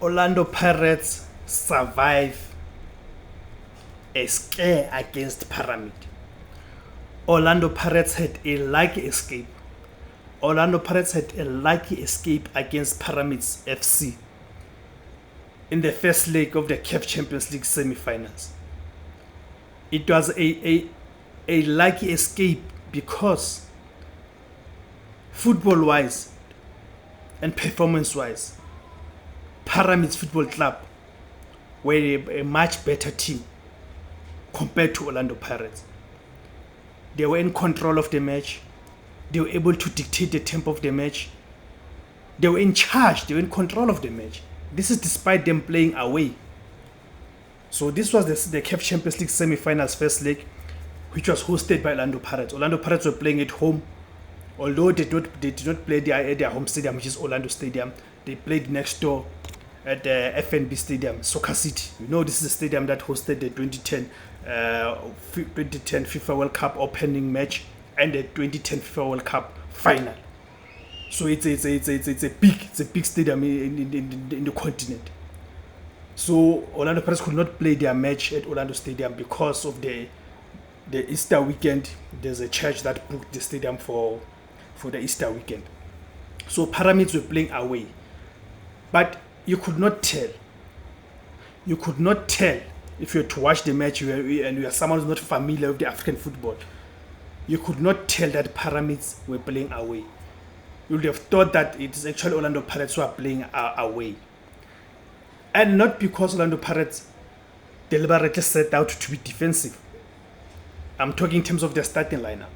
Orlando Pirates survive a scare against Pyramid. Orlando Pirates had a lucky escape. Orlando Pirates had a lucky escape against Pyramids FC in the first leg of the CAF Champions League semi-finals. It was a lucky escape because football-wise and performance-wise, Pyramids Football Club were a much better team compared to Orlando Pirates. They were in control of the match. They were able to dictate the tempo of the match. They were in charge. They were in control of the match. This is despite them playing away. So this was the CAF Champions League semi-finals first leg, which was hosted by Orlando Pirates. Orlando Pirates were playing at home, although they did not play at their home stadium, which is Orlando Stadium. They played next door at the FNB Stadium, Soccer City. You know, this is the stadium that hosted the 2010 FIFA World Cup opening match and the 2010 FIFA World Cup final. So it's a big stadium in the continent. So Orlando Pirates could not play their match at Orlando Stadium because of the Easter weekend. There's a church that booked the stadium for the Easter weekend. So Pyramids were playing away. But you could not tell. You could not tell if you were to watch the match and you are someone who's not familiar with the African football. You could not tell that Pyramids were playing away. You would have thought that it is actually Orlando Pirates who are playing away. And not because Orlando Pirates deliberately set out to be defensive. I'm talking in terms of their starting lineup.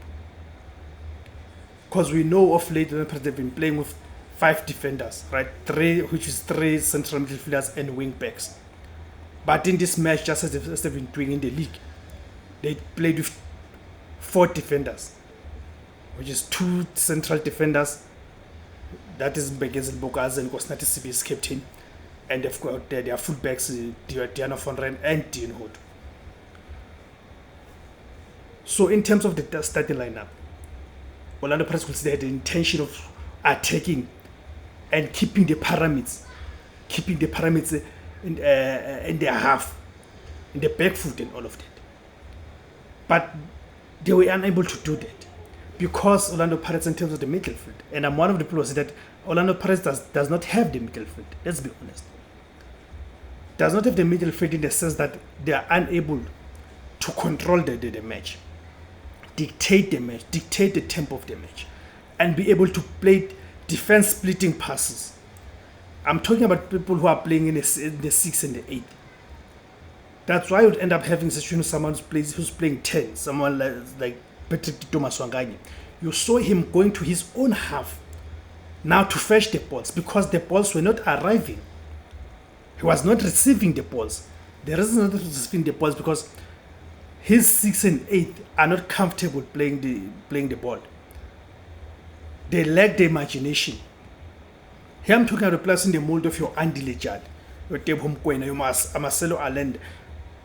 Because we know of late Orlando Pirates have been playing with 5 defenders, right? 3 central midfielders and wing backs. But in this match, just as they've been doing in the league, they played with 4 defenders, which is 2 central defenders. That is Mbegezi Bogazi and Kosnati Sibi's captain. And they've got their fullbacks, Diana von Ren and Dean Hood. So in terms of the starting lineup, Orlando Pirates will say they had the intention of attacking and keeping the Pyramids in their half, in the back foot and all of that. But they were unable to do that because Orlando Pirates, in terms of the midfield, and I'm one of the people who say that Orlando Pirates does not have the midfield. Let's be honest. Does not have the midfield in the sense that they are unable to control the match, dictate the match, dictate the tempo of the match, and be able to play defense splitting passes. I'm talking about people who are playing in the 6 and the 8. That's why you would end up having a situation with someone who's playing 10, someone like Patrick Thomas Wanganye. You saw him going to his own half now to fetch the balls because the balls were not arriving. He was not receiving the balls. The reason he's not receiving the balls because his 6 and 8 are not comfortable playing the ball. They lack the imagination. Here I'm talking about the players in the mold of your Andy Lejad, your Tebo Mkwena, your Marcelo Allende.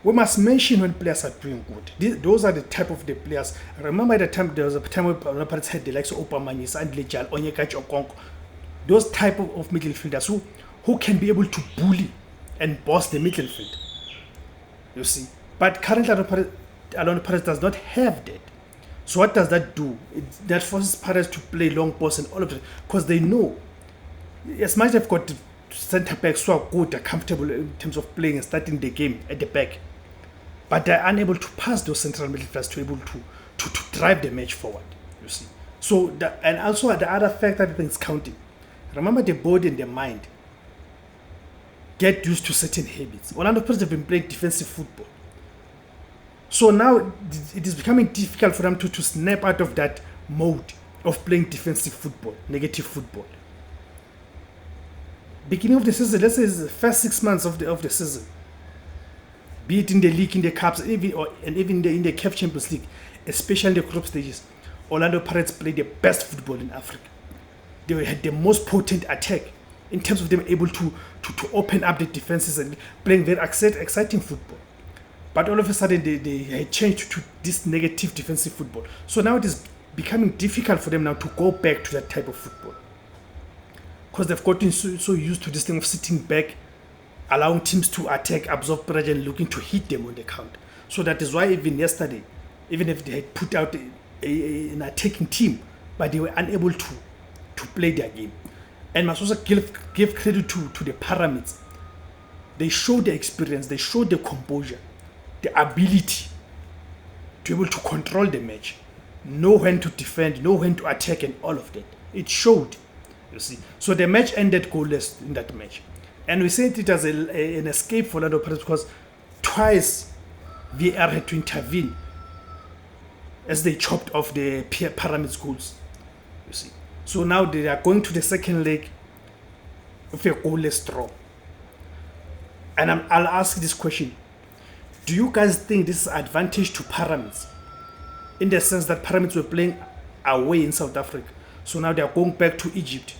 We must mention when players are doing good. Those are the type of the players. Remember the time there was a time when Pirates had the likes of Opamanyis, Andy Lejad, Onyeka Okonkwo. Those type of midfielders who can be able to bully and boss the midfield. You see. But currently Orlando Pirates does not have that. So what does that do? That forces Pirates to play long balls and all of it because they know as much as they've got centre backs who are good, they're comfortable in terms of playing and starting the game at the back, but they're unable to pass those central midfielders to able to drive the match forward. You see. So and also the other factor that is counting. Remember, the body and the mind get used to certain habits. Orlando Pirates have been playing defensive football. So now it is becoming difficult for them to snap out of that mode of playing defensive football, negative football. Beginning of the season, let's say the first 6 months of the season, be it in the league, in the cups, and even in the CAF Champions League, especially in the group stages, Orlando Pirates played the best football in Africa. They had the most potent attack in terms of them able to open up the defenses and playing very exciting football. But all of a sudden, they had changed to this negative defensive football. So now it is becoming difficult for them now to go back to that type of football. Because they've gotten so used to this thing of sitting back allowing teams to attack, absorb pressure, and looking to hit them on the counter. So that is why even yesterday, even if they had put out an attacking team, but they were unable to play their game. And must also give credit to the Pyramids. They showed the experience, they showed the composure, the ability to be able to control the match, know when to defend, know when to attack, and all of that. It showed, you see. So the match ended goalless in that match. And we said it as an escape for Orlando Pirates because twice VAR had to intervene as they chopped off the Pyramids goals, you see. So now they are going to the second leg with a goalless draw. And I'll ask this question. Do you guys think this is an advantage to Pyramids? In the sense that Pyramids were playing away in South Africa. So now they are going back to Egypt.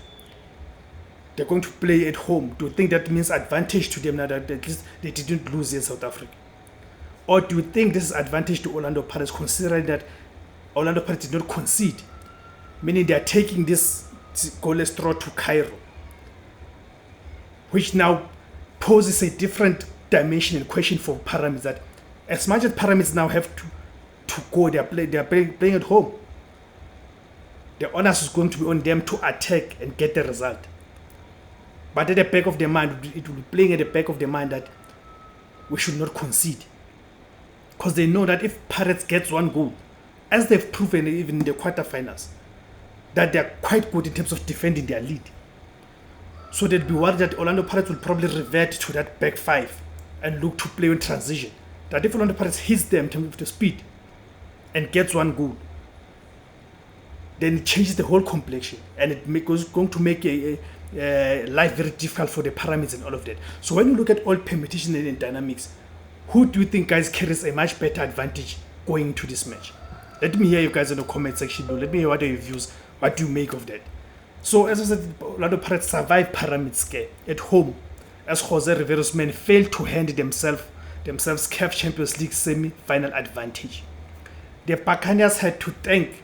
They're going to play at home. Do you think that means advantage to them now that at least they didn't lose in South Africa? Or do you think this is advantage to Orlando Pirates considering that Orlando Pirates did not concede? Meaning they are taking this goalless draw to Cairo. Which now poses a different dimension and question for Pyramids, that as much as Pyramids now have to go, they are playing at home. The onus is going to be on them to attack and get the result. But at the back of their mind, it will be playing at the back of their mind that we should not concede. Because they know that if Pirates gets one goal, as they've proven even in the quarterfinals, that they're quite good in terms of defending their lead. So they'd be worried that Orlando Pirates will probably revert to that back five and look to play in transition. That if Orlando Pirates hits them in terms of the speed and gets one goal, then it changes the whole complexion and it's going to make life very difficult for the Pyramids and all of that. So when you look at all permutation and dynamics, who do you think, guys, carries a much better advantage going into this match? Let me hear you guys in the comment section below. Let me hear what are your views. What do you make of that? So as I said, Orlando Pirates survived Pyramid scare at home as Jose Riveiro's men failed to hand themselves CAF Champions League semi-final advantage. The Buccaneers had to thank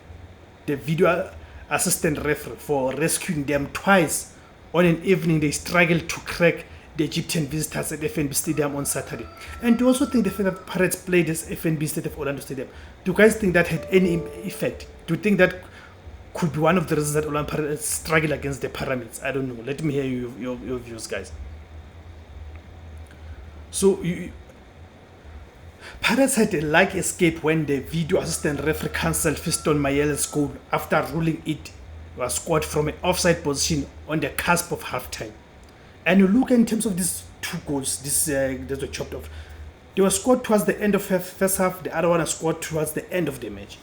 the video assistant referee for rescuing them twice on an evening they struggled to crack the Egyptian visitors at FNB Stadium on Saturday. And do you also think the fact that Pirates played this FNB instead of Orlando Stadium, do you guys think that had any effect? Do you think that could be one of the reasons that Orlando Pirates struggle against the Pyramids? I don't know. Let me hear your views, guys. So Pirates had a like escape when the video assistant referee cancelled Fiston Mayele's goal after ruling it was scored from an offside position on the cusp of halftime. And you look in terms of these two goals, these were chopped off. They were scored towards the end of the first half. The other one was scored towards the end of the match.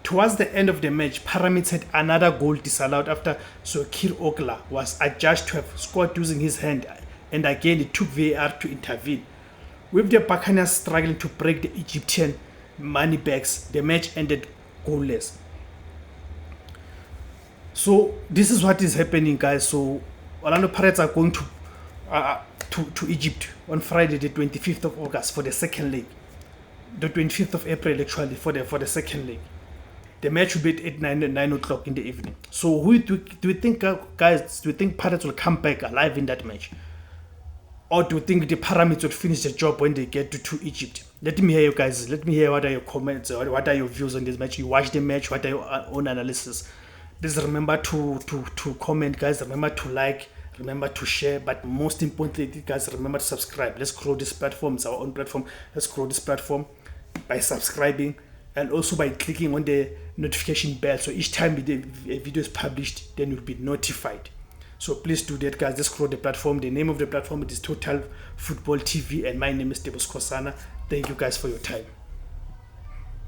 Towards the end of the match, Pyramids had another goal disallowed after Sokir Ogla was adjudged to have scored using his hand, and again it took VAR to intervene. With the Buccaneers struggling to break the Egyptian money bags, the match ended goalless. So this is what is happening, guys. So Orlando Pirates are going to Egypt on Friday, the 25th of August for the second leg. The 25th of April, actually, for the second leg. The match will be at 9 o'clock in the evening. So who do you think, guys, do you think Pirates will come back alive in that match? Or do you think the Pyramids will finish the job when they get to Egypt? Let me hear you guys. Let me hear what are your comments, or what are your views on this match. You watch the match, what are your own analysis? Please remember to comment, guys. Remember to like, remember to share, but most importantly, guys, remember to subscribe. Let's grow this platform. It's our own platform. Let's grow this platform by subscribing and also by clicking on the notification bell. So each time a video is published, then you'll be notified. So please do that, guys. Let's grow the platform. The name of the platform is Total Football TV, and my name is Tebos Kosana. Thank you, guys, for your time.